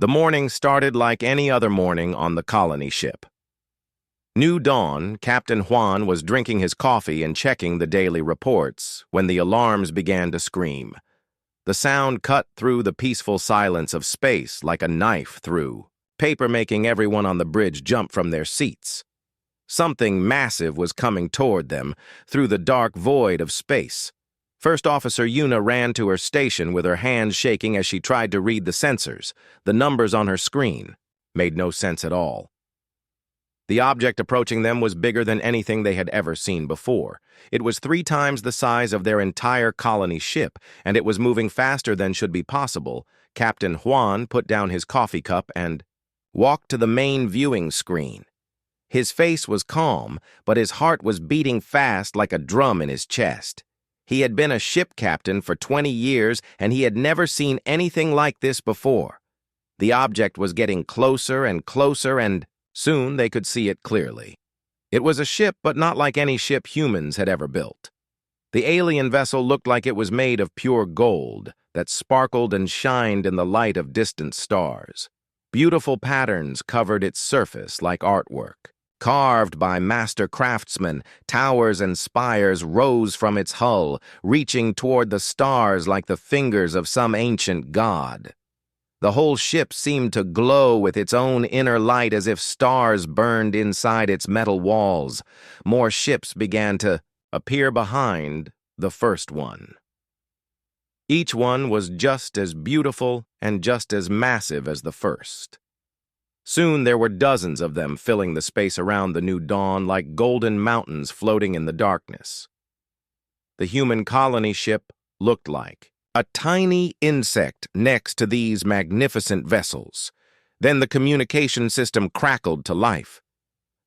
The morning started like any other morning on the colony ship. New dawn, Captain Juan was drinking his coffee and checking the daily reports when the alarms began to scream. The sound cut through the peaceful silence of space like a knife through paper, making everyone on the bridge jump from their seats. Something massive was coming toward them through the dark void of space. First Officer Yuna ran to her station with her hands shaking as she tried to read the sensors. The numbers on her screen made no sense at all. The object approaching them was bigger than anything they had ever seen before. It was 3 times the size of their entire colony ship, and it was moving faster than should be possible. Captain Juan put down his coffee cup and walked to the main viewing screen. His face was calm, but his heart was beating fast like a drum in his chest. He had been a ship captain for 20 years, and he had never seen anything like this before. The object was getting closer and closer, and soon they could see it clearly. It was a ship, but not like any ship humans had ever built. The alien vessel looked like it was made of pure gold that sparkled and shined in the light of distant stars. Beautiful patterns covered its surface like artwork. Carved by master craftsmen, towers and spires rose from its hull, reaching toward the stars like the fingers of some ancient god. The whole ship seemed to glow with its own inner light as if stars burned inside its metal walls. More ships began to appear behind the first one. Each one was just as beautiful and just as massive as the first. Soon there were dozens of them filling the space around the new dawn like golden mountains floating in the darkness. The human colony ship looked like a tiny insect next to these magnificent vessels. Then the communication system crackled to life.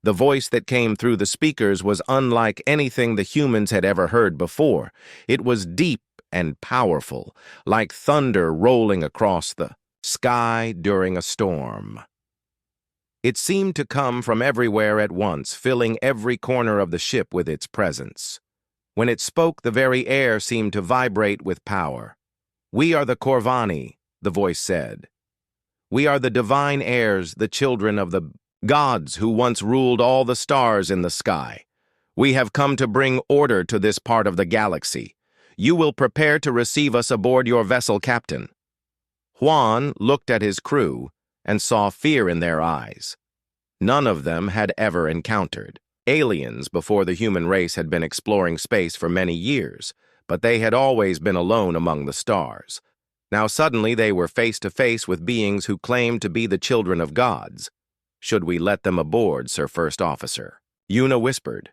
The voice that came through the speakers was unlike anything the humans had ever heard before. It was deep and powerful, like thunder rolling across the sky during a storm. It seemed to come from everywhere at once, filling every corner of the ship with its presence. When it spoke, the very air seemed to vibrate with power. "We are the Corvani," the voice said. "We are the divine heirs, the children of the gods who once ruled all the stars in the sky. We have come to bring order to this part of the galaxy. You will prepare to receive us aboard your vessel, Captain." Juan looked at his crew and saw fear in their eyes. None of them had ever encountered aliens before the human race had been exploring space for many years, but they had always been alone among the stars. Now suddenly they were face to face with beings who claimed to be the children of gods. "Should we let them aboard, Sir First Officer?" Yuna whispered.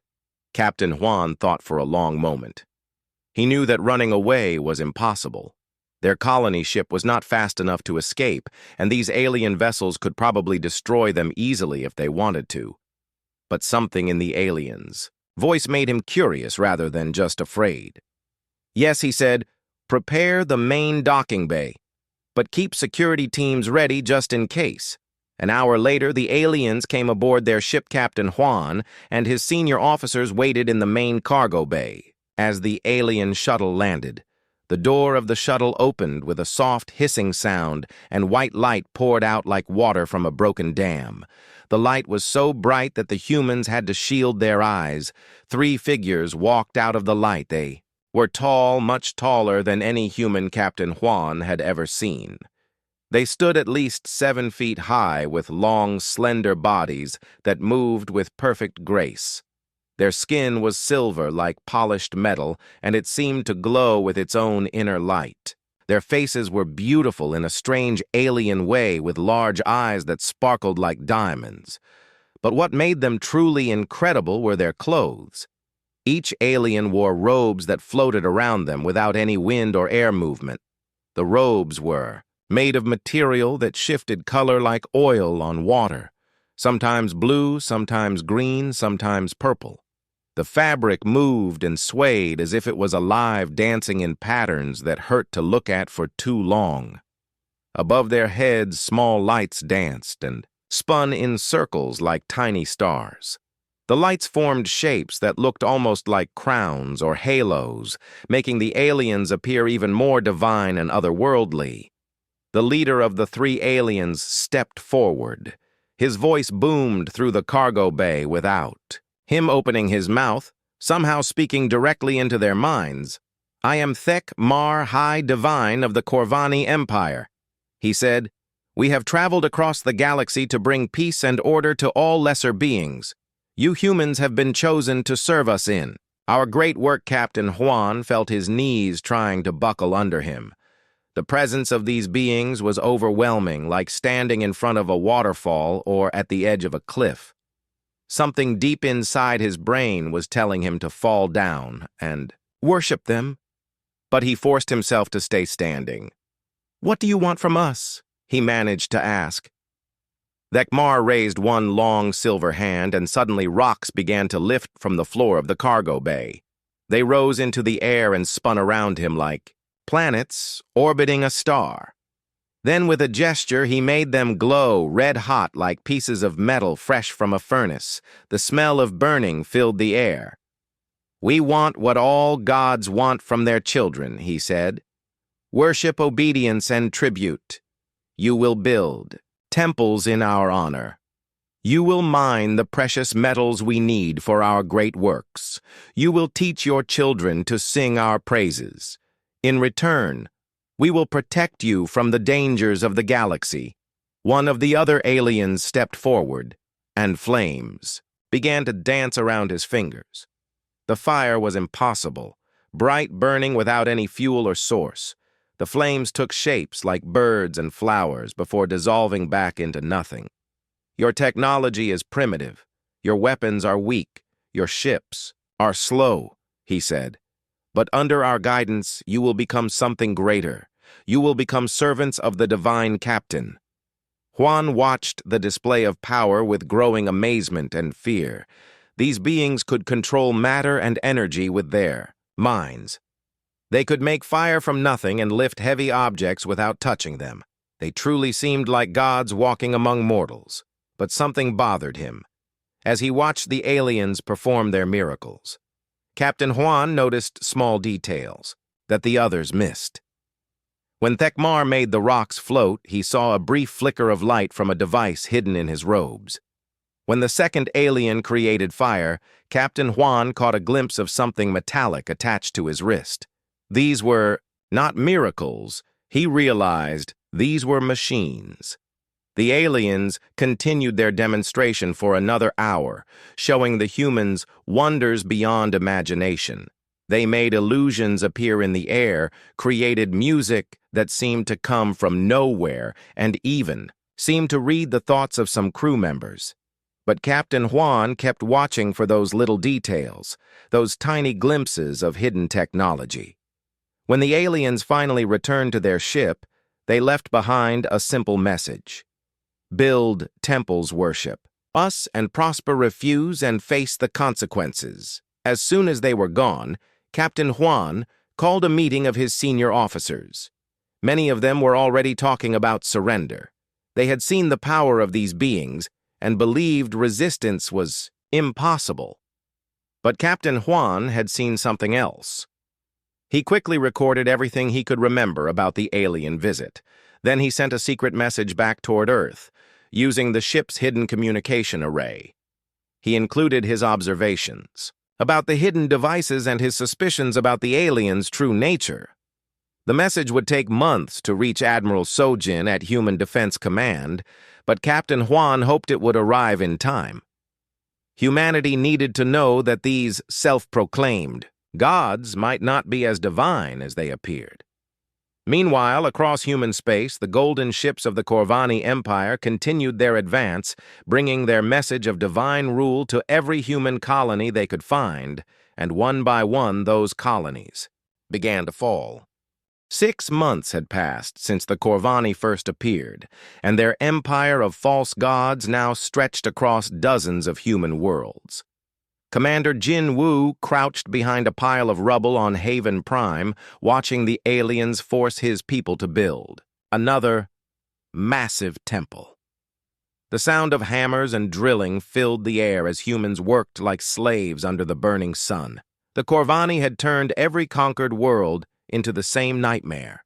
Captain Juan thought for a long moment. He knew that running away was impossible. Their colony ship was not fast enough to escape, and these alien vessels could probably destroy them easily if they wanted to. But something in the aliens' voice made him curious rather than just afraid. "Yes," he said, "prepare the main docking bay, but keep security teams ready just in case." An hour later, the aliens came aboard their ship. Captain Juan and his senior officers waited in the main cargo bay. As the alien shuttle landed, the door of the shuttle opened with a soft hissing sound, and white light poured out like water from a broken dam. The light was so bright that the humans had to shield their eyes. 3 figures walked out of the light. They were tall, much taller than any human Captain Juan had ever seen. They stood at least 7 feet high with long, slender bodies that moved with perfect grace. Their skin was silver like polished metal, and it seemed to glow with its own inner light. Their faces were beautiful in a strange alien way, with large eyes that sparkled like diamonds. But what made them truly incredible were their clothes. Each alien wore robes that floated around them without any wind or air movement. The robes were made of material that shifted color like oil on water, sometimes blue, sometimes green, sometimes purple. The fabric moved and swayed as if it was alive, dancing in patterns that hurt to look at for too long. Above their heads, small lights danced and spun in circles like tiny stars. The lights formed shapes that looked almost like crowns or halos, making the aliens appear even more divine and otherworldly. The leader of the three aliens stepped forward. His voice boomed through the cargo bay without. Him opening his mouth, somehow speaking directly into their minds. "I am Thek Mar High Divine of the Corvani Empire," he said. "We have traveled across the galaxy to bring peace and order to all lesser beings. You humans have been chosen to serve us in." Our great work Captain Juan felt his knees trying to buckle under him. The presence of these beings was overwhelming, like standing in front of a waterfall or at the edge of a cliff. Something deep inside his brain was telling him to fall down and worship them, but he forced himself to stay standing. "What do you want from us?" he managed to ask. Thekmar raised one long silver hand, and suddenly rocks began to lift from the floor of the cargo bay. They rose into the air and spun around him like planets orbiting a star. Then with a gesture he made them glow red-hot like pieces of metal fresh from a furnace. The smell of burning filled the air. "We want what all gods want from their children," he said. "Worship, obedience, and tribute. You will build temples in our honor. You will mine the precious metals we need for our great works. You will teach your children to sing our praises. In return, we will protect you from the dangers of the galaxy." One of the other aliens stepped forward, and flames began to dance around his fingers. The fire was impossible, bright burning without any fuel or source. The flames took shapes like birds and flowers before dissolving back into nothing. "Your technology is primitive. Your weapons are weak. Your ships are slow," he said. "But under our guidance, you will become something greater. You will become servants of the divine captain." Juan watched the display of power with growing amazement and fear. These beings could control matter and energy with their minds. They could make fire from nothing and lift heavy objects without touching them. They truly seemed like gods walking among mortals. But something bothered him as he watched the aliens perform their miracles. Captain Juan noticed small details that the others missed. When Thekmar made the rocks float, he saw a brief flicker of light from a device hidden in his robes. When the second alien created fire, Captain Juan caught a glimpse of something metallic attached to his wrist. These were not miracles. He realized these were machines. The aliens continued their demonstration for another hour, showing the humans wonders beyond imagination. They made illusions appear in the air, created music that seemed to come from nowhere, and even seemed to read the thoughts of some crew members. But Captain Juan kept watching for those little details, those tiny glimpses of hidden technology. When the aliens finally returned to their ship, they left behind a simple message. "Build temples, worship us, and prosper, refuse, and face the consequences." As soon as they were gone, Captain Juan called a meeting of his senior officers. Many of them were already talking about surrender. They had seen the power of these beings and believed resistance was impossible. But Captain Juan had seen something else. He quickly recorded everything he could remember about the alien visit. Then he sent a secret message back toward Earth, using the ship's hidden communication array. He included his observations about the hidden devices and his suspicions about the aliens' true nature. The message would take months to reach Admiral Sojin at Human Defense Command, but Captain Juan hoped it would arrive in time. Humanity needed to know that these self-proclaimed gods might not be as divine as they appeared. Meanwhile, across human space, the golden ships of the Corvani Empire continued their advance, bringing their message of divine rule to every human colony they could find, and one by one those colonies began to fall. 6 months had passed since the Corvani first appeared, and their empire of false gods now stretched across dozens of human worlds. Commander Jin Woo crouched behind a pile of rubble on Haven Prime, watching the aliens force his people to build another massive temple. The sound of hammers and drilling filled the air as humans worked like slaves under the burning sun. The Corvani had turned every conquered world into the same nightmare.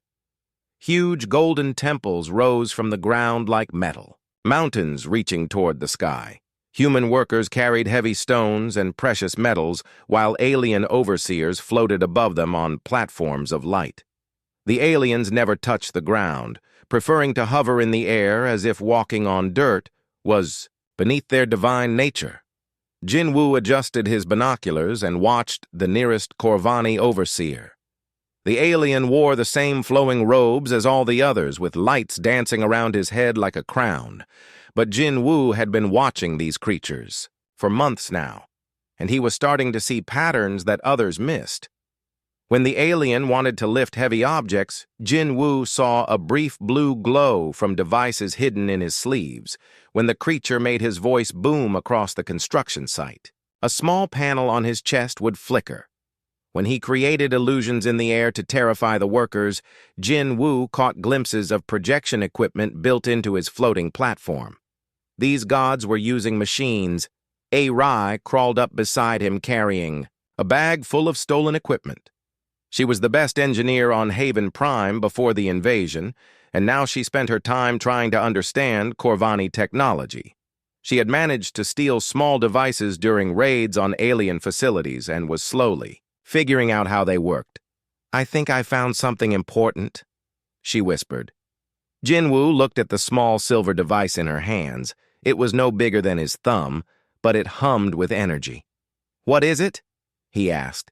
Huge golden temples rose from the ground like metal, mountains reaching toward the sky. Human workers carried heavy stones and precious metals, while alien overseers floated above them on platforms of light. The aliens never touched the ground, preferring to hover in the air as if walking on dirt was beneath their divine nature. Jinwoo adjusted his binoculars and watched the nearest Corvani overseer. The alien wore the same flowing robes as all the others, with lights dancing around his head like a crown. But Jinwoo had been watching these creatures for months now, and he was starting to see patterns that others missed. When the alien wanted to lift heavy objects, Jinwoo saw a brief blue glow from devices hidden in his sleeves when the creature made his voice boom across the construction site. A small panel on his chest would flicker. When he created illusions in the air to terrify the workers, Jinwoo caught glimpses of projection equipment built into his floating platform. These gods were using machines. HFY crawled up beside him carrying a bag full of stolen equipment. She was the best engineer on Haven Prime before the invasion, and now she spent her time trying to understand Corvani technology. She had managed to steal small devices during raids on alien facilities and was slowly figuring out how they worked. "I think I found something important," she whispered. Jinwoo looked at the small silver device in her hands. It was no bigger than his thumb, but it hummed with energy. "What is it?" he asked.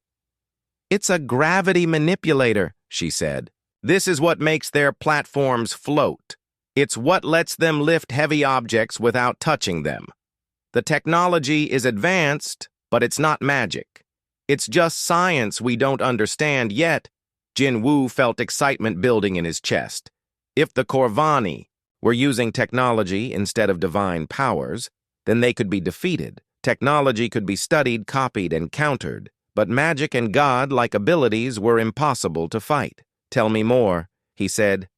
"It's a gravity manipulator," she said. "This is what makes their platforms float. It's what lets them lift heavy objects without touching them. The technology is advanced, but it's not magic. It's just science we don't understand yet." Jinwoo felt excitement building in his chest. If the Corvani were using technology instead of divine powers, then they could be defeated. Technology could be studied, copied, and countered, but magic and god-like abilities were impossible to fight. "Tell me more," he said.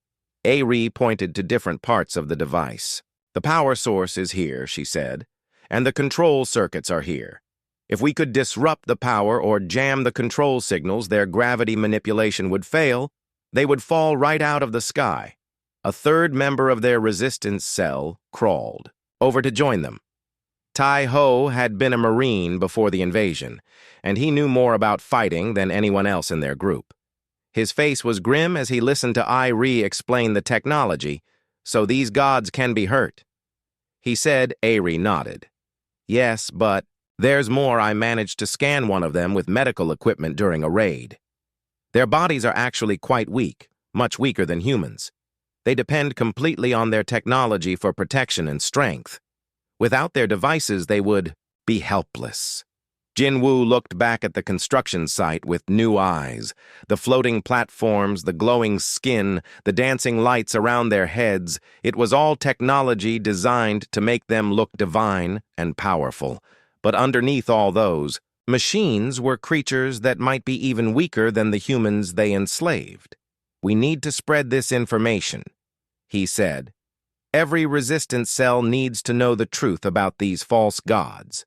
HFY pointed to different parts of the device. "The power source is here," she said, "and the control circuits are here. If we could disrupt the power or jam the control signals, their gravity manipulation would fail. They would fall right out of the sky." A third member of their resistance cell crawled over to join them. Tai Ho had been a Marine before the invasion, and he knew more about fighting than anyone else in their group. His face was grim as he listened to HFY explain the technology. "So these gods can be hurt," he said. HFY nodded. "Yes, but there's more. I managed to scan one of them with medical equipment during a raid. Their bodies are actually quite weak, much weaker than humans. They depend completely on their technology for protection and strength. Without their devices, they would be helpless." Jinwoo looked back at the construction site with new eyes. The floating platforms, the glowing skin, the dancing lights around their heads, it was all technology designed to make them look divine and powerful. But underneath all those, machines were creatures that might be even weaker than the humans they enslaved. "We need to spread this information," he said. "Every resistance cell needs to know the truth about these false gods."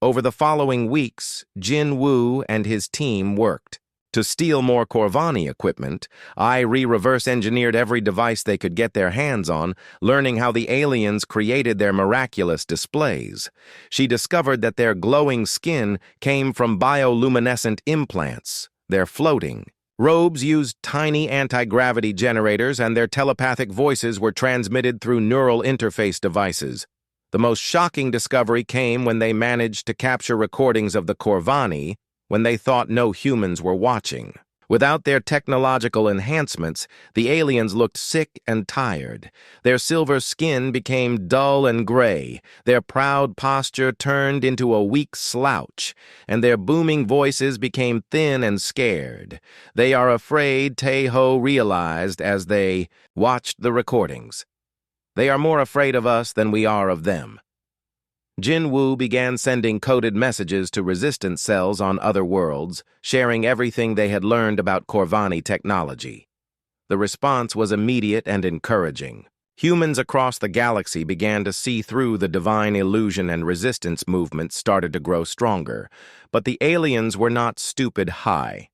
Over the following weeks, Jinwoo and his team worked. To steal more Corvani equipment, HFY reverse-engineered every device they could get their hands on, learning how the aliens created their miraculous displays. She discovered that their glowing skin came from bioluminescent implants. Their floating robes used tiny anti-gravity generators, and their telepathic voices were transmitted through neural interface devices. The most shocking discovery came when they managed to capture recordings of the Corvani when they thought no humans were watching. Without their technological enhancements, the aliens looked sick and tired. Their silver skin became dull and gray, their proud posture turned into a weak slouch, and their booming voices became thin and scared. "They are afraid," Tai Ho realized as they watched the recordings. "They are more afraid of us than we are of them." Jinwoo began sending coded messages to resistance cells on other worlds, sharing everything they had learned about Corvani technology. The response was immediate and encouraging. Humans across the galaxy began to see through the divine illusion, and resistance movements started to grow stronger. But the aliens were not stupid HFY.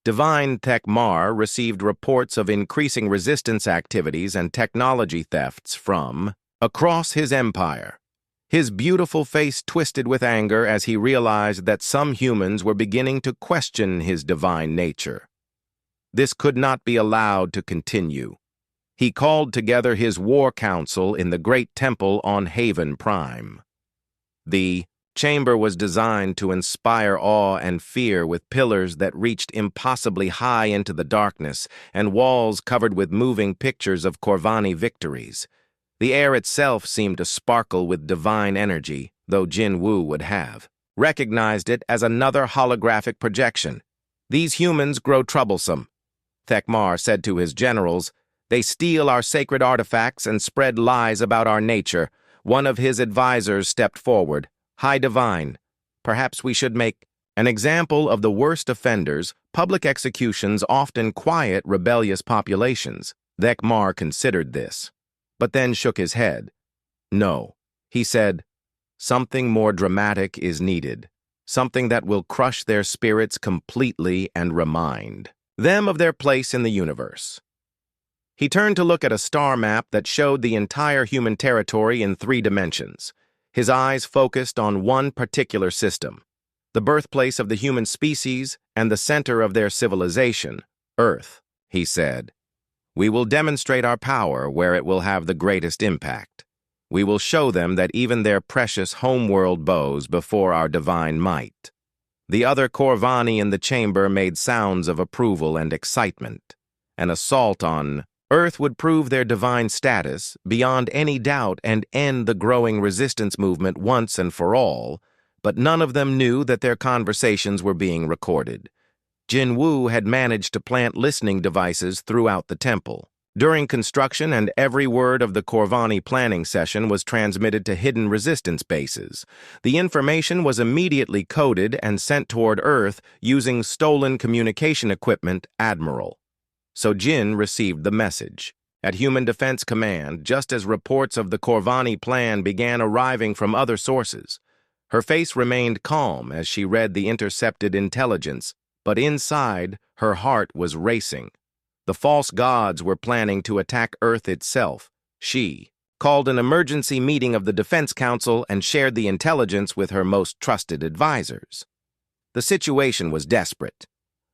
Divine Thekmar received reports of increasing resistance activities and technology thefts from across his empire. His beautiful face twisted with anger as he realized that some humans were beginning to question his divine nature. This could not be allowed to continue. He called together his war council in the Great Temple on Haven Prime. The chamber was designed to inspire awe and fear with pillars that reached impossibly high into the darkness and walls covered with moving pictures of Corvani victories. The air itself seemed to sparkle with divine energy, though Jin Woo would have recognized it as another holographic projection. "These humans grow troublesome," Thekmar said to his generals. "They steal our sacred artifacts and spread lies about our nature." One of his advisors stepped forward. "High Divine, perhaps we should make an example of the worst offenders. Public executions often quiet rebellious populations." Thekmar considered this, but then shook his head. "No," he said, "something more dramatic is needed, something that will crush their spirits completely and remind them of their place in the universe." He turned to look at a star map that showed the entire human territory in 3 dimensions. His eyes focused on one particular system, the birthplace of the human species and the center of their civilization, Earth. He said, "We will demonstrate our power where it will have the greatest impact. We will show them that even their precious homeworld bows before our divine might." The other Corvani in the chamber made sounds of approval and excitement. An assault on Earth would prove their divine status beyond any doubt and end the growing resistance movement once and for all, but none of them knew that their conversations were being recorded. Jin Woo had managed to plant listening devices throughout the temple. During construction, and every word of the Corvani planning session was transmitted to hidden resistance bases. The information was immediately coded and sent toward Earth using stolen communication equipment, Admiral. So Jin received the message. At Human Defense Command, just as reports of the Corvani plan began arriving from other sources. Her face remained calm as she read the intercepted intelligence, but inside, her heart was racing. The false gods were planning to attack Earth itself. She called an emergency meeting of the Defense Council and shared the intelligence with her most trusted advisors. The situation was desperate.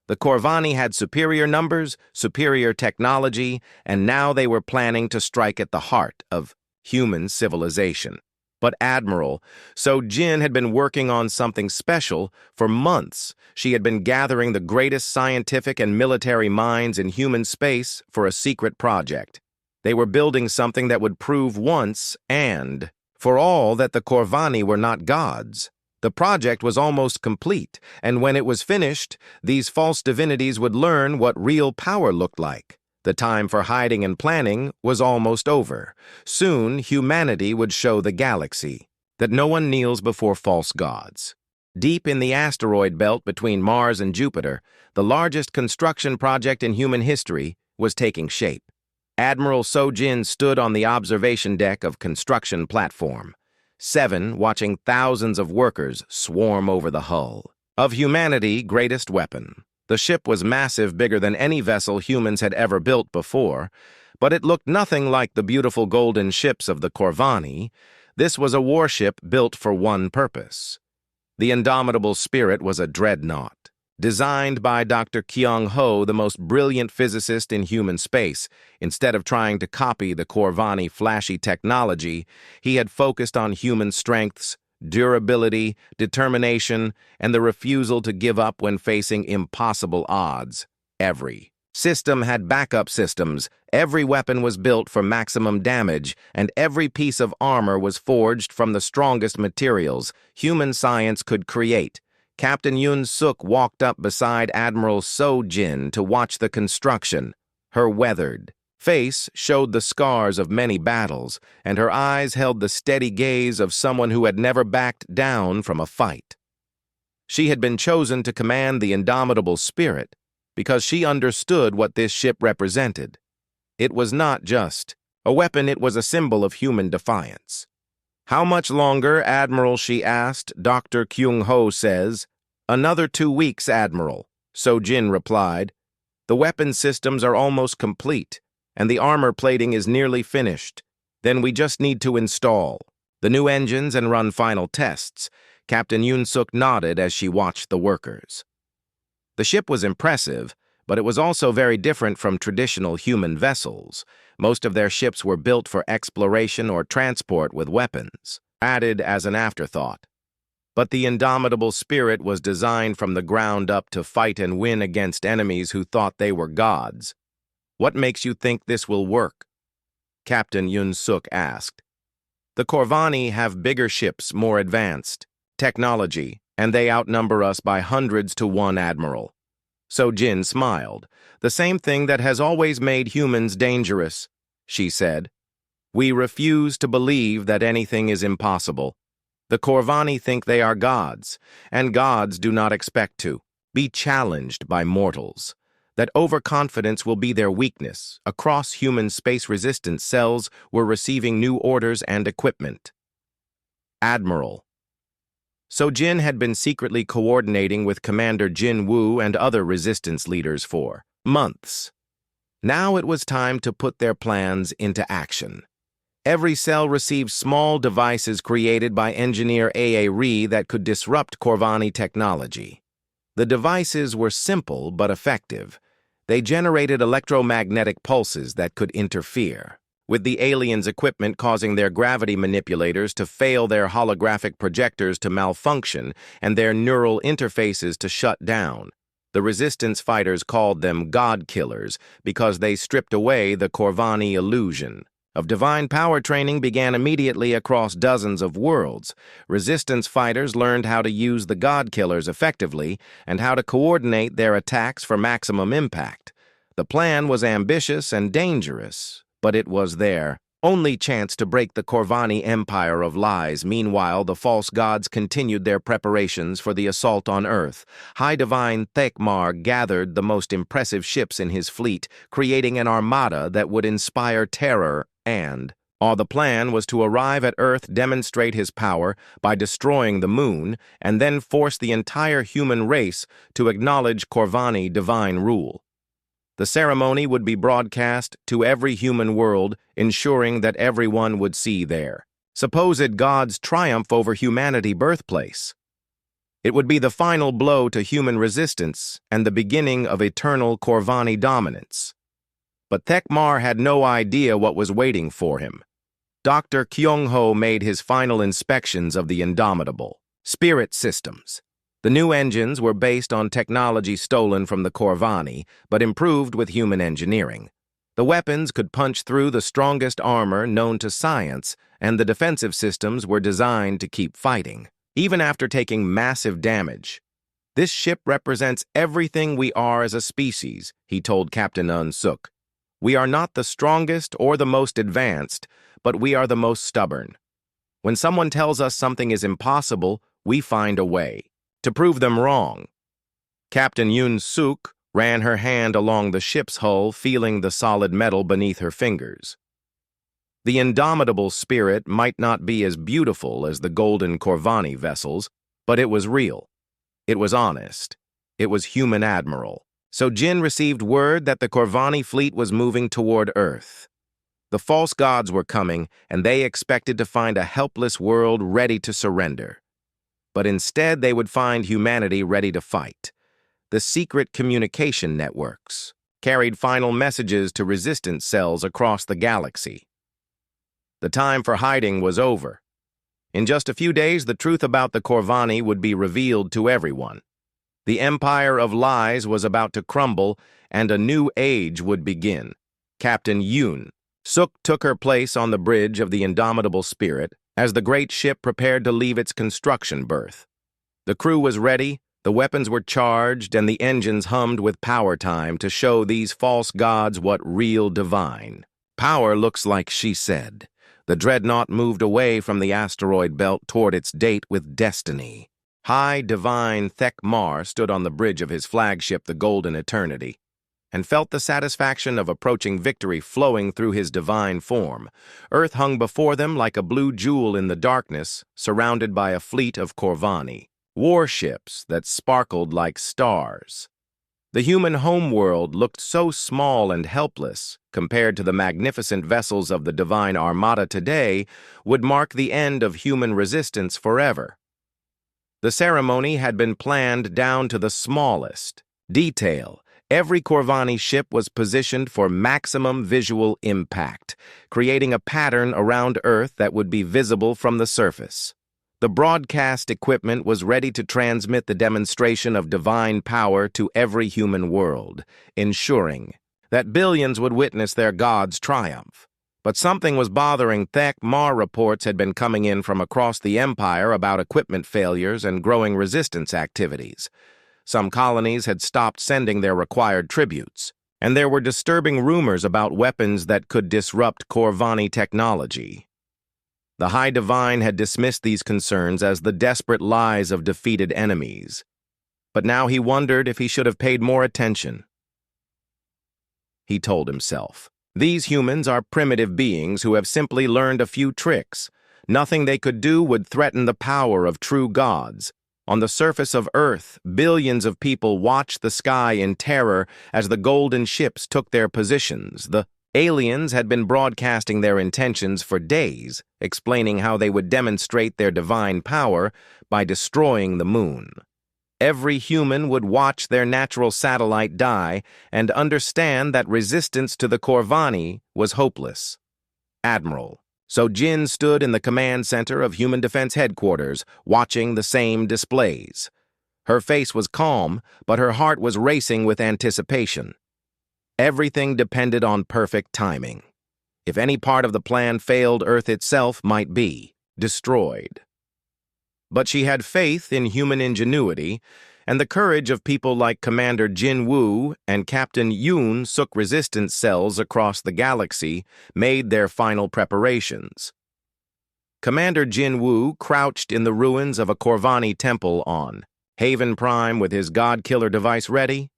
The Corvani had superior numbers, superior technology, and now they were planning to strike at the heart of human civilization. But Admiral, So Jin had been working on something special for months. She had been gathering the greatest scientific and military minds in human space for a secret project. They were building something that would prove once and for all that the Corvani were not gods. The project was almost complete, and when it was finished, these false divinities would learn what real power looked like. The time for hiding and planning was almost over. Soon, humanity would show the galaxy that no one kneels before false gods. Deep in the asteroid belt between Mars and Jupiter, the largest construction project in human history was taking shape. Admiral Sojin stood on the observation deck of construction platform 7, watching thousands of workers swarm over the hull of humanity's greatest weapon. The ship was massive, bigger than any vessel humans had ever built before, but it looked nothing like the beautiful golden ships of the Corvani. This was a warship built for one purpose. The indomitable Spirit was a Dreadnought, designed by Dr. Kyung-ho, the most brilliant physicist in human space. Instead of trying to copy the Corvani flashy technology, he had focused on human strengths, durability, determination, and the refusal to give up when facing impossible odds. Every system had backup systems, every weapon was built for maximum damage, and every piece of armor was forged from the strongest materials human science could create. Captain Yoon Suk walked up beside Admiral So Jin to watch the construction. Her weathered face showed the scars of many battles, and her eyes held the steady gaze of someone who had never backed down from a fight. She had been chosen to command the indomitable Spirit because she understood what this ship represented. It was not just a weapon, it was a symbol of human defiance. "How much longer, Admiral?" she asked. "Dr. Kyung-ho says." "Another 2 weeks, Admiral." Sojin replied. The weapon systems are almost complete, and the armor plating is nearly finished. Then we just need to install the new engines and run final tests. Captain Yoon-suk nodded as she watched the workers. The ship was impressive, but it was also very different from traditional human vessels. Most of their ships were built for exploration or transport with weapons, added as an afterthought. But the indomitable spirit was designed from the ground up to fight and win against enemies who thought they were gods. What makes you think this will work? Captain Yoon-suk asked. The Corvani have bigger ships, more advanced technology, and they outnumber us by hundreds to one admiral. Sojin smiled. The same thing that has always made humans dangerous, she said. We refuse to believe that anything is impossible. The Corvani think they are gods, and gods do not expect to be challenged by mortals. That overconfidence will be their weakness. Across human space-resistant cells were receiving new orders and equipment. Admiral. Sojin had been secretly coordinating with Commander Jin Woo and other resistance leaders for months. Now it was time to put their plans into action. Every cell received small devices created by engineer A.A. Ree that could disrupt Corvani technology. The devices were simple but effective. They generated electromagnetic pulses that could interfere with the aliens' equipment, causing their gravity manipulators to fail, their holographic projectors to malfunction, and their neural interfaces to shut down. The resistance fighters called them God Killers because they stripped away the Corvani illusion of divine power. Training began immediately across dozens of worlds. Resistance fighters learned how to use the God Killers effectively and how to coordinate their attacks for maximum impact. The plan was ambitious and dangerous, but it was their only chance to break the Corvani empire of lies. Meanwhile, the false gods continued their preparations for the assault on Earth. High Divine Thekmar gathered the most impressive ships in his fleet, creating an armada that would inspire terror and all. The plan was to arrive at Earth, demonstrate his power by destroying the moon, and then force the entire human race to acknowledge Corvani divine rule. The ceremony would be broadcast to every human world, ensuring that everyone would see their supposed God's triumph over humanity birthplace. It would be the final blow to human resistance and the beginning of eternal Corvani dominance. But Thekmar had no idea what was waiting for him. Dr. Kyung-ho made his final inspections of the indomitable spirit systems. The new engines were based on technology stolen from the Corvani, but improved with human engineering. The weapons could punch through the strongest armor known to science, and the defensive systems were designed to keep fighting, even after taking massive damage. This ship represents everything we are as a species, he told Captain Yoon-suk. We are not the strongest or the most advanced, but we are the most stubborn. When someone tells us something is impossible, we find a way to prove them wrong. Captain Yoon-suk ran her hand along the ship's hull, feeling the solid metal beneath her fingers. The indomitable spirit might not be as beautiful as the golden Corvani vessels, but it was real. It was honest. It was human admiral. Sojin received word that the Corvani fleet was moving toward Earth. The false gods were coming, and they expected to find a helpless world ready to surrender. But instead, they would find humanity ready to fight. The secret communication networks carried final messages to resistance cells across the galaxy. The time for hiding was over. In just a few days, the truth about the Corvani would be revealed to everyone. The empire of lies was about to crumble, and a new age would begin. Captain Yoon-suk took her place on the bridge of the indomitable spirit as the great ship prepared to leave its construction berth. The crew was ready, the weapons were charged, and the engines hummed with power time to show these false gods what real divine power looks like, she said. The Dreadnought moved away from the asteroid belt toward its date with destiny. High Divine Thekmar stood on the bridge of his flagship, the Golden Eternity, and felt the satisfaction of approaching victory flowing through his divine form. Earth hung before them like a blue jewel in the darkness, surrounded by a fleet of Corvani warships that sparkled like stars. The human homeworld looked so small and helpless compared to the magnificent vessels of the Divine Armada today would mark the end of human resistance forever. The ceremony had been planned down to the smallest detail. Every Corvani ship was positioned for maximum visual impact, creating a pattern around Earth that would be visible from the surface. The broadcast equipment was ready to transmit the demonstration of divine power to every human world, ensuring that billions would witness their god's triumph. But something was bothering Thek Mar. Reports had been coming in from across the Empire about equipment failures and growing resistance activities. Some colonies had stopped sending their required tributes, and there were disturbing rumors about weapons that could disrupt Corvani technology. The High Divine had dismissed these concerns as the desperate lies of defeated enemies, but now he wondered if he should have paid more attention. He told himself, "These humans are primitive beings who have simply learned a few tricks. Nothing they could do would threaten the power of true gods." On the surface of Earth, billions of people watched the sky in terror as the golden ships took their positions. The aliens had been broadcasting their intentions for days, explaining how they would demonstrate their divine power by destroying the moon. Every human would watch their natural satellite die and understand that resistance to the Corvani was hopeless. Admiral Sojin stood in the command center of Human Defense Headquarters, watching the same displays. Her face was calm, but her heart was racing with anticipation. Everything depended on perfect timing. If any part of the plan failed, Earth itself might be destroyed. But she had faith in human ingenuity, and the courage of people like Commander Jin Woo and Captain Yoon Suk. Resistance cells across the galaxy made their final preparations. Commander Jin Woo crouched in the ruins of a Corvani temple on Haven Prime with his God-killer device ready.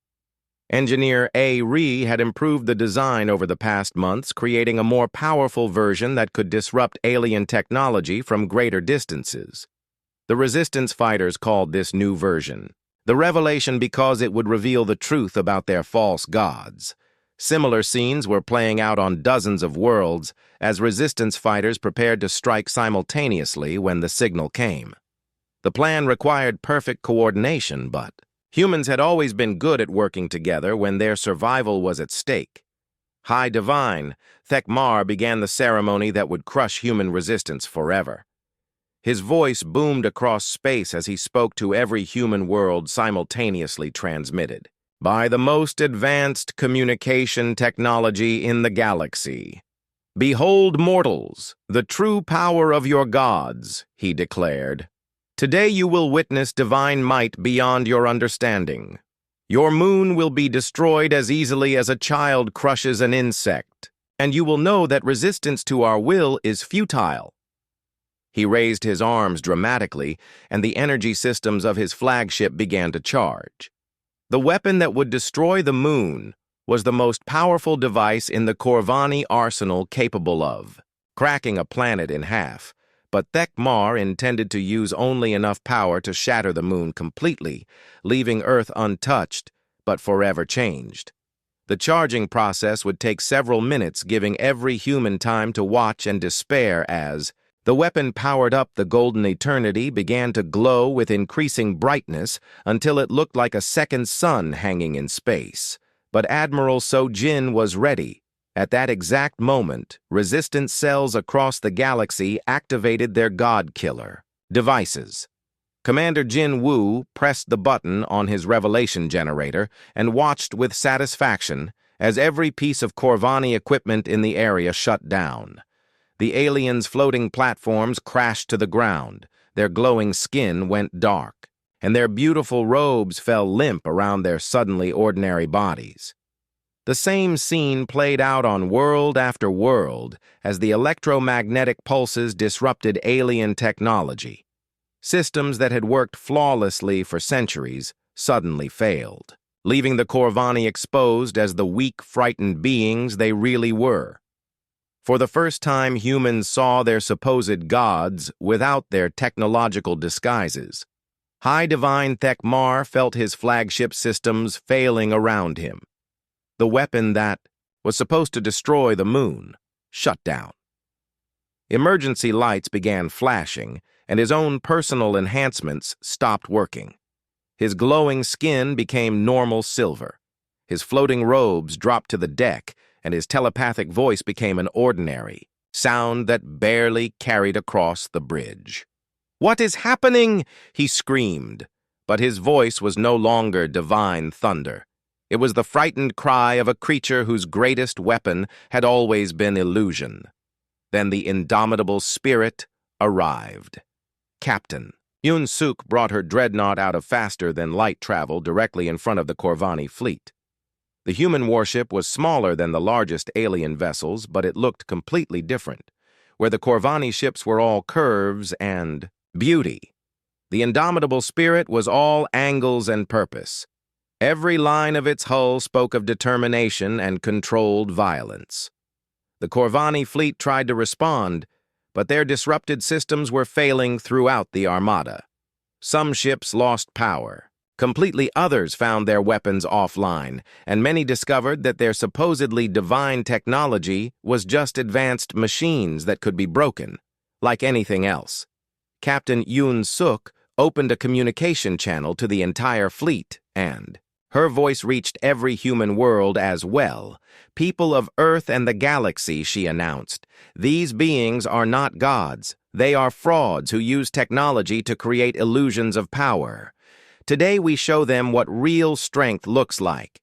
Engineer A. Ree had improved the design over the past months, creating a more powerful version that could disrupt alien technology from greater distances. The Resistance fighters called this new version the Revelation because it would reveal the truth about their false gods. Similar scenes were playing out on dozens of worlds as Resistance fighters prepared to strike simultaneously when the signal came. The plan required perfect coordination, but humans had always been good at working together when their survival was at stake. High Divine, Thek Mar began the ceremony that would crush human resistance forever. His voice boomed across space as he spoke to every human world simultaneously transmitted. By the most advanced communication technology in the galaxy. Behold, mortals, the true power of your gods, he declared. Today you will witness divine might beyond your understanding. Your moon will be destroyed as easily as a child crushes an insect, and you will know that resistance to our will is futile. He raised his arms dramatically, and the energy systems of his flagship began to charge. The weapon that would destroy the moon was the most powerful device in the Corvani arsenal capable of cracking a planet in half, but Thek Mar intended to use only enough power to shatter the moon completely, leaving Earth untouched, but forever changed. The charging process would take several minutes, giving every human time to watch and despair as the weapon powered up. The golden eternity began to glow with increasing brightness until it looked like a second sun hanging in space. But Admiral Sojin was ready. At that exact moment, resistance cells across the galaxy activated their God-killer devices. Commander Jin Woo pressed the button on his revelation generator and watched with satisfaction as every piece of Corvani equipment in the area shut down. The aliens' floating platforms crashed to the ground, their glowing skin went dark, and their beautiful robes fell limp around their suddenly ordinary bodies. The same scene played out on world after world as the electromagnetic pulses disrupted alien technology. Systems that had worked flawlessly for centuries suddenly failed, leaving the Corvani exposed as the weak, frightened beings they really were. For the first time, humans saw their supposed gods without their technological disguises. High Divine Thekmar felt his flagship systems failing around him. The weapon that was supposed to destroy the moon shut down. Emergency lights began flashing, and his own personal enhancements stopped working. His glowing skin became normal silver. His floating robes dropped to the deck, and his telepathic voice became an ordinary sound that barely carried across the bridge. "What is happening?" he screamed, but his voice was no longer divine thunder. It was the frightened cry of a creature whose greatest weapon had always been illusion. Then the indomitable spirit arrived. Captain Yun-Suk brought her Dreadnought out of faster-than-light travel directly in front of the Corvani fleet. The human warship was smaller than the largest alien vessels, but it looked completely different, where the Corvani ships were all curves and beauty. The indomitable spirit was all angles and purpose. Every line of its hull spoke of determination and controlled violence. The Corvani fleet tried to respond, but their disrupted systems were failing throughout the armada. Some ships lost power. Completely others found their weapons offline, and many discovered that their supposedly divine technology was just advanced machines that could be broken, like anything else. Captain Yun-Suk opened a communication channel to the entire fleet, and her voice reached every human world as well. "People of Earth and the galaxy," she announced. "These beings are not gods. They are frauds who use technology to create illusions of power. Today we show them what real strength looks like."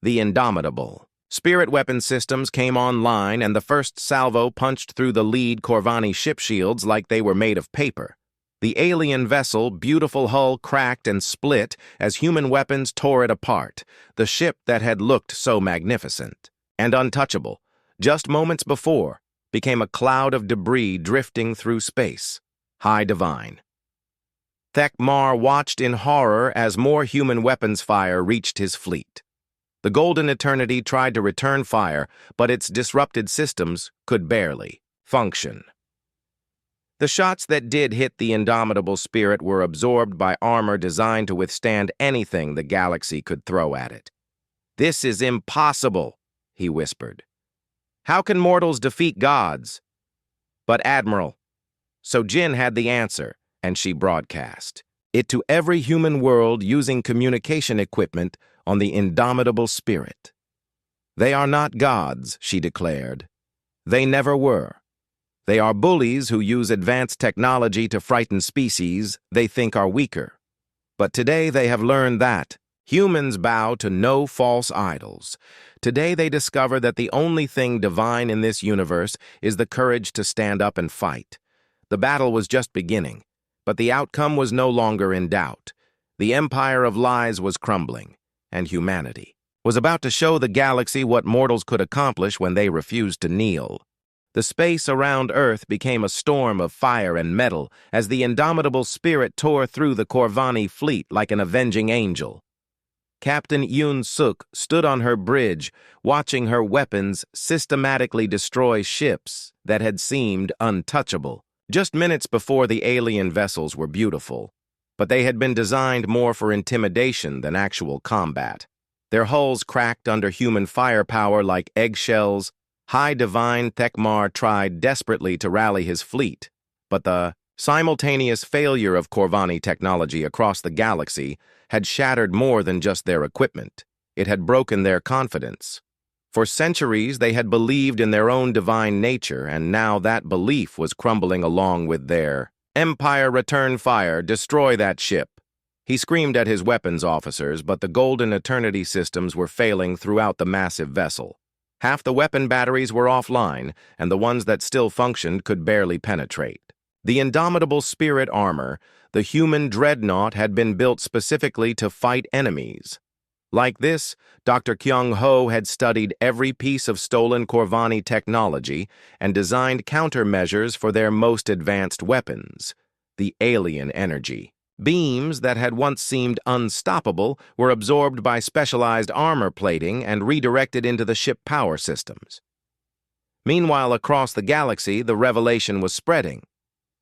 The indomitable spirit weapon systems came online, and the first salvo punched through the lead Corvani ship shields like they were made of paper. The alien vessel, beautiful hull cracked and split as human weapons tore it apart. The ship that had looked so magnificent and untouchable just moments before became a cloud of debris drifting through space. High Divine Thekmar watched in horror as more human weapons fire reached his fleet. The Golden Eternity tried to return fire, but its disrupted systems could barely function. The shots that did hit the indomitable spirit were absorbed by armor designed to withstand anything the galaxy could throw at it. "This is impossible," he whispered. "How can mortals defeat gods?" But Admiral, so Jin had the answer, and she broadcast it to every human world using communication equipment on the indomitable spirit. "They are not gods," she declared. "They never were. They are bullies who use advanced technology to frighten species they think are weaker. But today they have learned that humans bow to no false idols. Today they discover that the only thing divine in this universe is the courage to stand up and fight. The battle was just beginning, but the outcome was no longer in doubt. The empire of lies was crumbling, and humanity was about to show the galaxy what mortals could accomplish when they refused to kneel. The space around Earth became a storm of fire and metal as the indomitable spirit tore through the Corvani fleet like an avenging angel. Captain Yun-Suk stood on her bridge, watching her weapons systematically destroy ships that had seemed untouchable. Just minutes before, the alien vessels were beautiful, but they had been designed more for intimidation than actual combat. Their hulls cracked under human firepower like eggshells. High Divine Thekmar tried desperately to rally his fleet, but the simultaneous failure of Corvani technology across the galaxy had shattered more than just their equipment. It had broken their confidence. For centuries, they had believed in their own divine nature, and now that belief was crumbling along with their Empire. "Return fire, destroy that ship." He screamed at his weapons officers, but the Golden Eternity systems were failing throughout the massive vessel. Half the weapon batteries were offline, and the ones that still functioned could barely penetrate. The indomitable spirit armor, the human Dreadnought, had been built specifically to fight enemies. Like this, Dr. Kyung-ho had studied every piece of stolen Corvani technology and designed countermeasures for their most advanced weapons, the alien energy. Beams that had once seemed unstoppable were absorbed by specialized armor plating and redirected into the ship power systems. Meanwhile, across the galaxy, the revelation was spreading.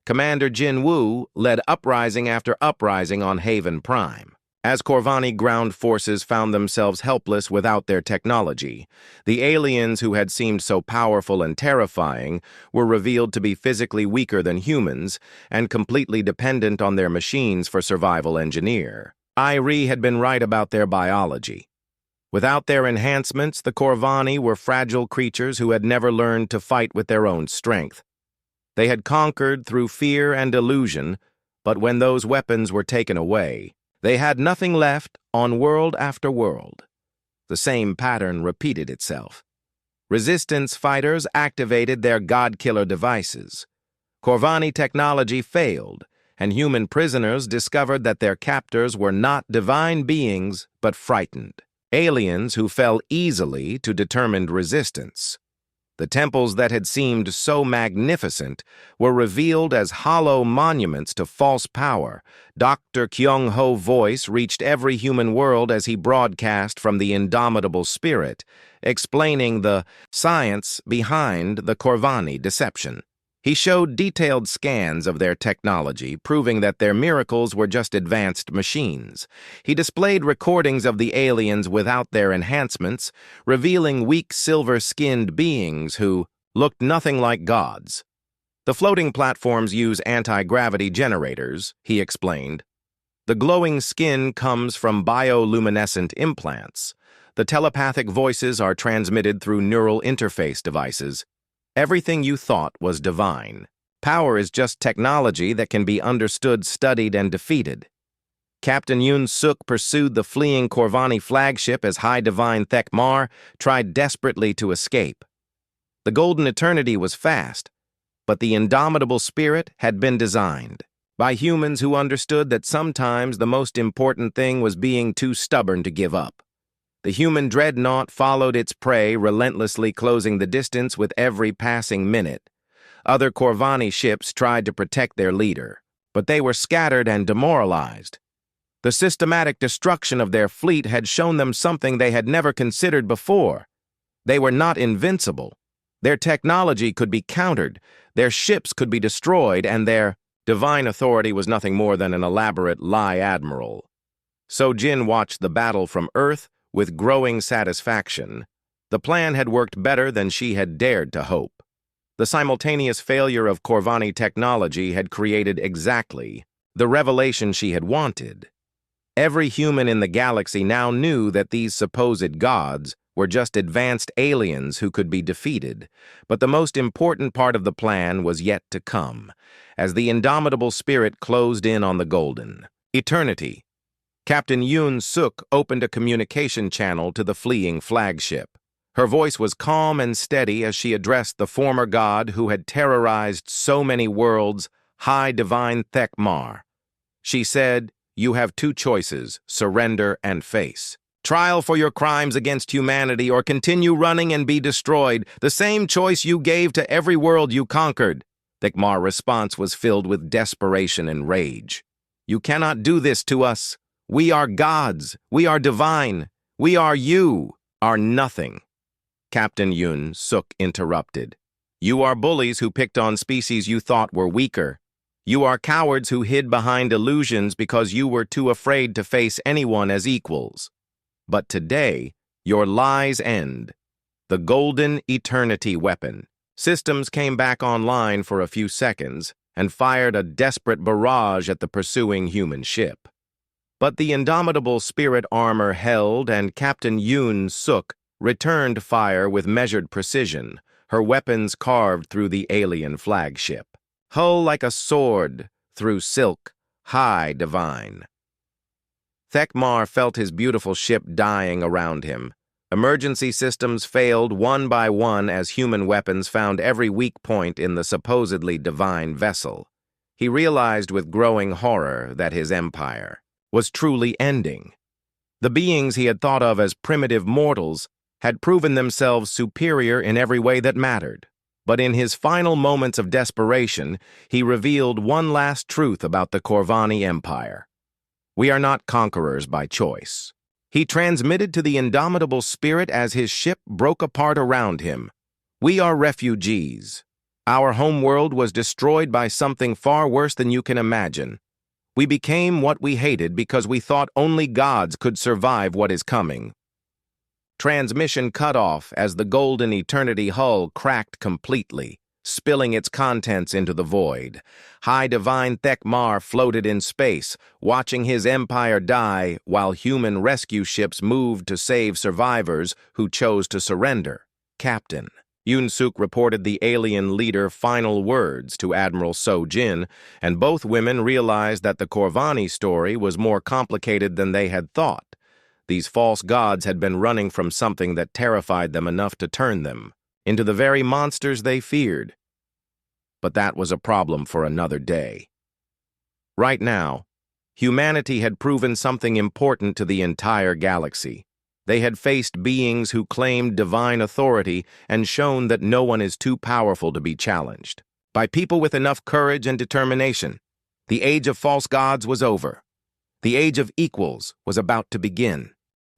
Commander Jin Woo led uprising after uprising on Haven Prime. As Corvani ground forces found themselves helpless without their technology, the aliens who had seemed so powerful and terrifying were revealed to be physically weaker than humans and completely dependent on their machines for survival engineer. Irie had been right about their biology. Without their enhancements, the Corvani were fragile creatures who had never learned to fight with their own strength. They had conquered through fear and illusion, but when those weapons were taken away, they had nothing left on world after world. The same pattern repeated itself. Resistance fighters activated their God-killer devices. Corvani technology failed, and human prisoners discovered that their captors were not divine beings, but frightened aliens who fell easily to determined resistance. The temples that had seemed so magnificent were revealed as hollow monuments to false power. Dr. Kyung-ho's voice reached every human world as he broadcast from the indomitable spirit, explaining the science behind the Corvani deception. He showed detailed scans of their technology, proving that their miracles were just advanced machines. He displayed recordings of the aliens without their enhancements, revealing weak silver-skinned beings who looked nothing like gods. The floating platforms use anti-gravity generators, he explained. The glowing skin comes from bioluminescent implants. The telepathic voices are transmitted through neural interface devices. Everything you thought was divine. Power is just technology that can be understood, studied, and defeated. Captain Yoon Suk pursued the fleeing Corvani flagship as High Divine Thekmar tried desperately to escape. The Golden Eternity was fast, but the indomitable spirit had been designed by humans who understood that sometimes the most important thing was being too stubborn to give up. The human Dreadnought followed its prey, relentlessly closing the distance with every passing minute. Other Corvani ships tried to protect their leader, but they were scattered and demoralized. The systematic destruction of their fleet had shown them something they had never considered before. They were not invincible. Their technology could be countered, their ships could be destroyed, and their divine authority was nothing more than an elaborate lie admiral. So Jin watched the battle from Earth with growing satisfaction. The plan had worked better than she had dared to hope. The simultaneous failure of Corvani technology had created exactly the revelation she had wanted. Every human in the galaxy now knew that these supposed gods were just advanced aliens who could be defeated, but the most important part of the plan was yet to come, as the indomitable spirit closed in on the Golden Eternity. Captain Yoon Suk opened a communication channel to the fleeing flagship. Her voice was calm and steady as she addressed the former god who had terrorized so many worlds, High Divine Thekmar. She said, "You have two choices, surrender and face. Trial for your crimes against humanity or continue running and be destroyed, the same choice you gave to every world you conquered." Thekmar's response was filled with desperation and rage. "You cannot do this to us. We are gods. We are divine. You are nothing." Captain Yoon Suk interrupted. "You are bullies who picked on species you thought were weaker. You are cowards who hid behind illusions because you were too afraid to face anyone as equals. But today, your lies end. The Golden Eternity weapon." Systems came back online for a few seconds and fired a desperate barrage at the pursuing human ship. But the indomitable spirit armor held, and Captain Yoon Suk returned fire with measured precision, her weapons carved through the alien flagship. Hull like a sword, through silk, High Divine. Thekmar felt his beautiful ship dying around him. Emergency systems failed one by one as human weapons found every weak point in the supposedly divine vessel. He realized with growing horror that his empire was truly ending. The beings he had thought of as primitive mortals had proven themselves superior in every way that mattered. But in his final moments of desperation, he revealed one last truth about the Corvani Empire. We are not conquerors by choice. He transmitted to the indomitable spirit as his ship broke apart around him. We are refugees. Our homeworld was destroyed by something far worse than you can imagine. We became what we hated because we thought only gods could survive what is coming. Transmission cut off as the Golden Eternity hull cracked completely, spilling its contents into the void. High Divine Thekmar floated in space, watching his empire die while human rescue ships moved to save survivors who chose to surrender. Captain Yoon-suk reported the alien leader final words to Admiral So-jin, and both women realized that the Corvani story was more complicated than they had thought. These false gods had been running from something that terrified them enough to turn them into the very monsters they feared. But that was a problem for another day. Right now, humanity had proven something important to the entire galaxy. They had faced beings who claimed divine authority and shown that no one is too powerful to be challenged. By people with enough courage and determination, the age of false gods was over. The age of equals was about to begin.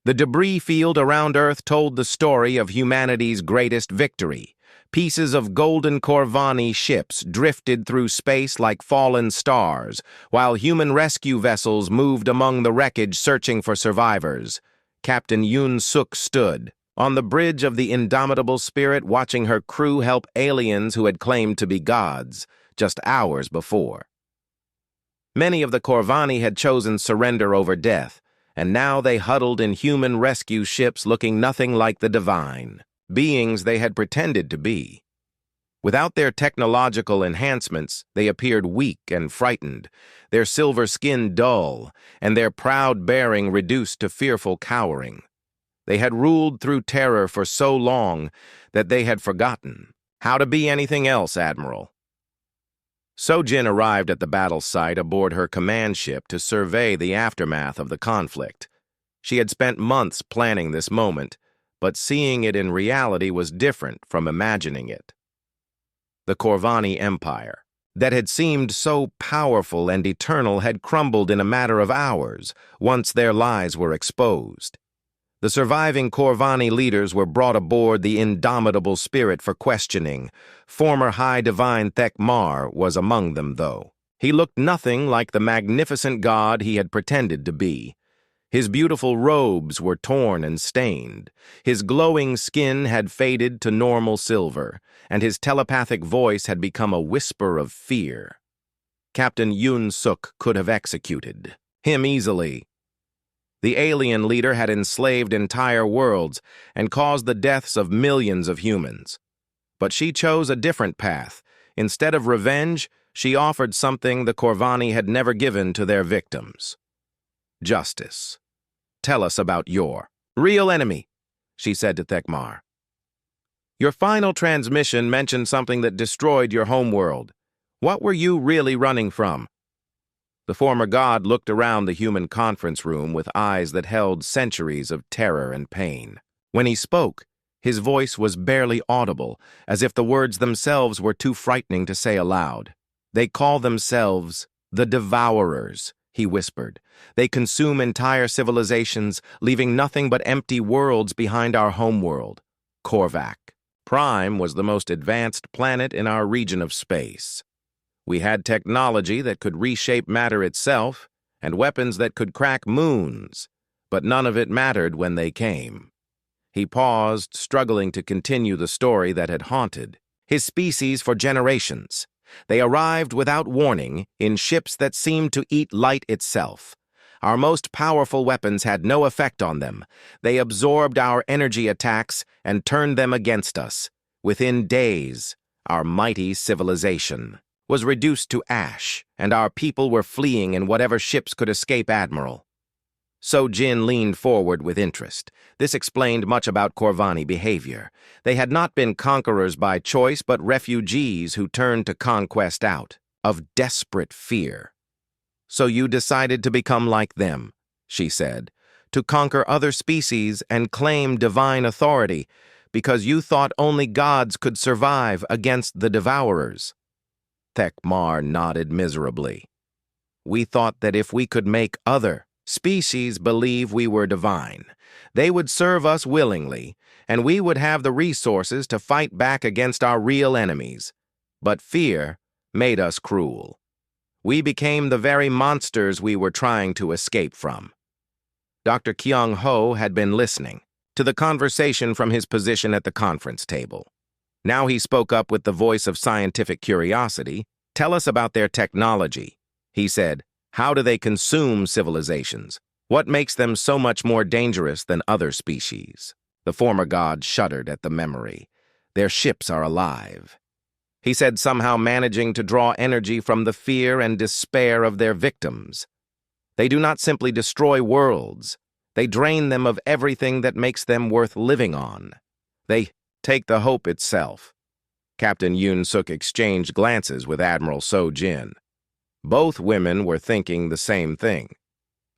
The debris field around Earth told the story of humanity's greatest victory. Pieces of golden Corvani ships drifted through space like fallen stars, while human rescue vessels moved among the wreckage searching for survivors. Captain Yoon-suk stood on the bridge of the indomitable Spirit, watching her crew help aliens who had claimed to be gods just hours before. Many of the Corvani had chosen surrender over death, and now they huddled in human rescue ships looking nothing like the divine beings they had pretended to be. Without their technological enhancements, they appeared weak and frightened, their silver skin dull, and their proud bearing reduced to fearful cowering. They had ruled through terror for so long that they had forgotten how to be anything else, Admiral. So-jin arrived at the battle site aboard her command ship to survey the aftermath of the conflict. She had spent months planning this moment, but seeing it in reality was different from imagining it. The Corvani Empire, that had seemed so powerful and eternal, had crumbled in a matter of hours once their lies were exposed. The surviving Corvani leaders were brought aboard the indomitable Spirit for questioning. Former High Divine Thekmar was among them, though. He looked nothing like the magnificent god he had pretended to be. His beautiful robes were torn and stained. His glowing skin had faded to normal silver, and his telepathic voice had become a whisper of fear. Captain Yoon-suk could have executed him easily. The alien leader had enslaved entire worlds and caused the deaths of millions of humans. But she chose a different path. Instead of revenge, she offered something the Corvani had never given to their victims: justice. Tell us about your real enemy, she said to Thekmar. Your final transmission mentioned something that destroyed your homeworld. What were you really running from? The former god looked around the human conference room with eyes that held centuries of terror and pain. When he spoke, his voice was barely audible, as if the words themselves were too frightening to say aloud. They call themselves the Devourers, he whispered. They consume entire civilizations, leaving nothing but empty worlds behind our homeworld, Korvac. Prime was the most advanced planet in our region of space. We had technology that could reshape matter itself, and weapons that could crack moons, but none of it mattered when they came. He paused, struggling to continue the story that had haunted his species for generations. They arrived without warning in ships that seemed to eat light itself. Our most powerful weapons had no effect on them. They absorbed our energy attacks and turned them against us. Within days, our mighty civilization was reduced to ash, and our people were fleeing in whatever ships could escape, Admiral. So-jin leaned forward with interest. This explained much about Corvani behavior. They had not been conquerors by choice, but refugees who turned to conquest out of desperate fear. So you decided to become like them, she said, to conquer other species and claim divine authority, because you thought only gods could survive against the Devourers. Thekmar nodded miserably. We thought that if we could make other species believe we were divine, they would serve us willingly, and we would have the resources to fight back against our real enemies. But fear made us cruel. We became the very monsters we were trying to escape from. Dr. Kyung-ho had been listening to the conversation from his position at the conference table. Now he spoke up with the voice of scientific curiosity. "Tell us about their technology," he said. "How do they consume civilizations? What makes them so much more dangerous than other species?" The former god shuddered at the memory. "Their ships are alive," he said, somehow managing to draw energy from the fear and despair of their victims. "They do not simply destroy worlds. They drain them of everything that makes them worth living on. They take the hope itself." Captain Yoon-suk exchanged glances with Admiral So-jin. Both women were thinking the same thing.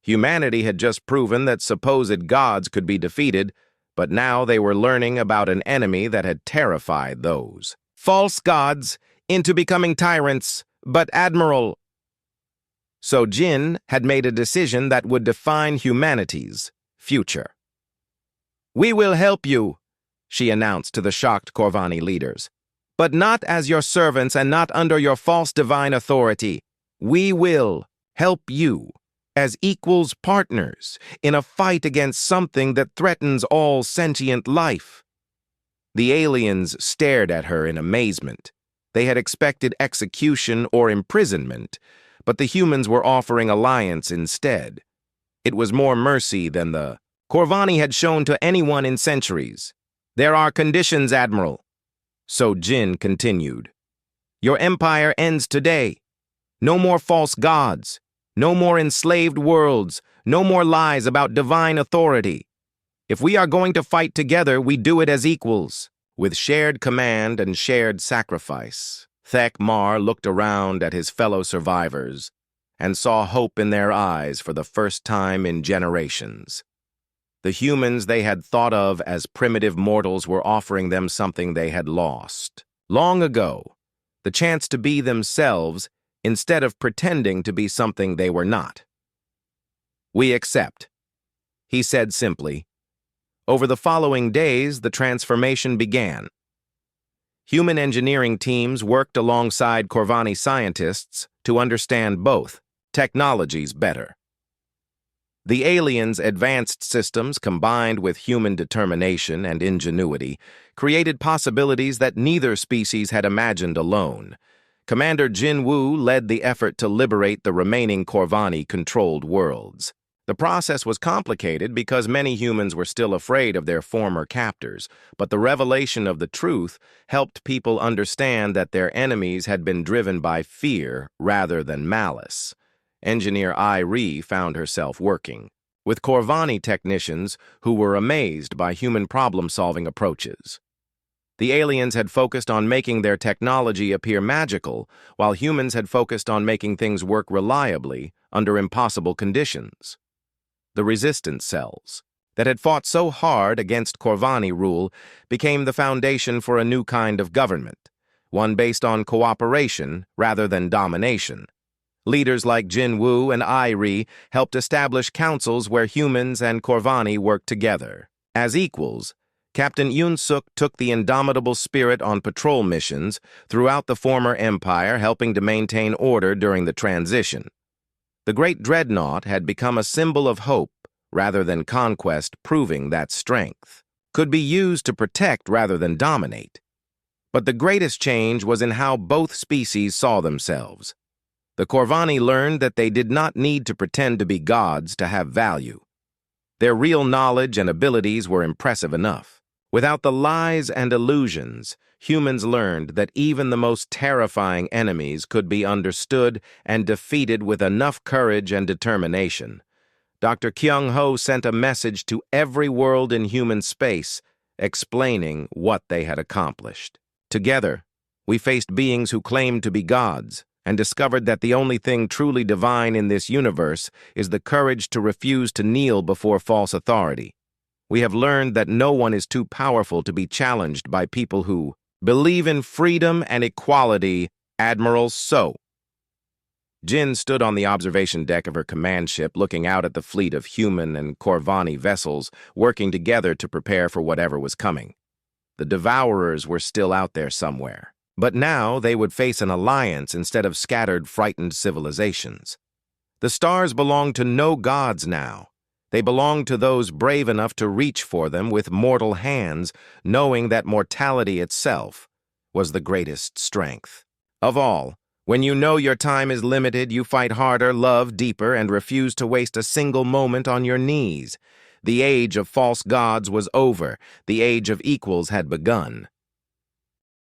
Humanity had just proven that supposed gods could be defeated, but now they were learning about an enemy that had terrified those false gods into becoming tyrants. But Admiral So-jin had made a decision that would define humanity's future. "We will help you," she announced to the shocked Corvani leaders. "But not as your servants and not under your false divine authority. We will help you as equals partners in a fight against something that threatens all sentient life." The aliens stared at her in amazement. They had expected execution or imprisonment, but the humans were offering alliance instead. It was more mercy than the Corvani had shown to anyone in centuries. "There are conditions, Admiral," So-jin continued. "Your empire ends today. No more false gods. No more enslaved worlds. No more lies about divine authority. If we are going to fight together, we do it as equals, with shared command and shared sacrifice." Thek-Mar looked around at his fellow survivors and saw hope in their eyes for the first time in generations. The humans they had thought of as primitive mortals were offering them something they had lost long ago, the chance to be themselves instead of pretending to be something they were not. "We accept," he said simply. Over the following days, the transformation began. Human engineering teams worked alongside Corvani scientists to understand both technologies better. The aliens' advanced systems, combined with human determination and ingenuity, created possibilities that neither species had imagined alone. Commander Jin-woo led the effort to liberate the remaining Corvani-controlled worlds. The process was complicated because many humans were still afraid of their former captors, but the revelation of the truth helped people understand that their enemies had been driven by fear rather than malice. Engineer Ai-ri found herself working with Corvani technicians who were amazed by human problem-solving approaches. The aliens had focused on making their technology appear magical, while humans had focused on making things work reliably under impossible conditions. The resistance cells that had fought so hard against Corvani rule became the foundation for a new kind of government, one based on cooperation rather than domination. Leaders like Jin-woo and Ai-ri helped establish councils where humans and Corvani worked together. As equals, Captain Yoon-suk took the indomitable spirit on patrol missions throughout the former empire, helping to maintain order during the transition. The great Dreadnought had become a symbol of hope rather than conquest, proving that strength could be used to protect rather than dominate. But the greatest change was in how both species saw themselves. The Corvani learned that they did not need to pretend to be gods to have value. Their real knowledge and abilities were impressive enough. Without the lies and illusions, humans learned that even the most terrifying enemies could be understood and defeated with enough courage and determination. Dr. Kyung-ho sent a message to every world in human space, explaining what they had accomplished. Together, we faced beings who claimed to be gods, and discovered that the only thing truly divine in this universe is the courage to refuse to kneel before false authority. We have learned that no one is too powerful to be challenged by people who believe in freedom and equality. Admiral So. Jin stood on the observation deck of her command ship, looking out at the fleet of human and Corvani vessels working together to prepare for whatever was coming. The Devourers were still out there somewhere, But now they would face an alliance instead of scattered, frightened civilizations. The stars belonged to no gods now. They belonged to those brave enough to reach for them with mortal hands, knowing that mortality itself was the greatest strength. Of all, when you know your time is limited, you fight harder, love deeper, and refuse to waste a single moment on your knees. The age of false gods was over. The age of equals had begun.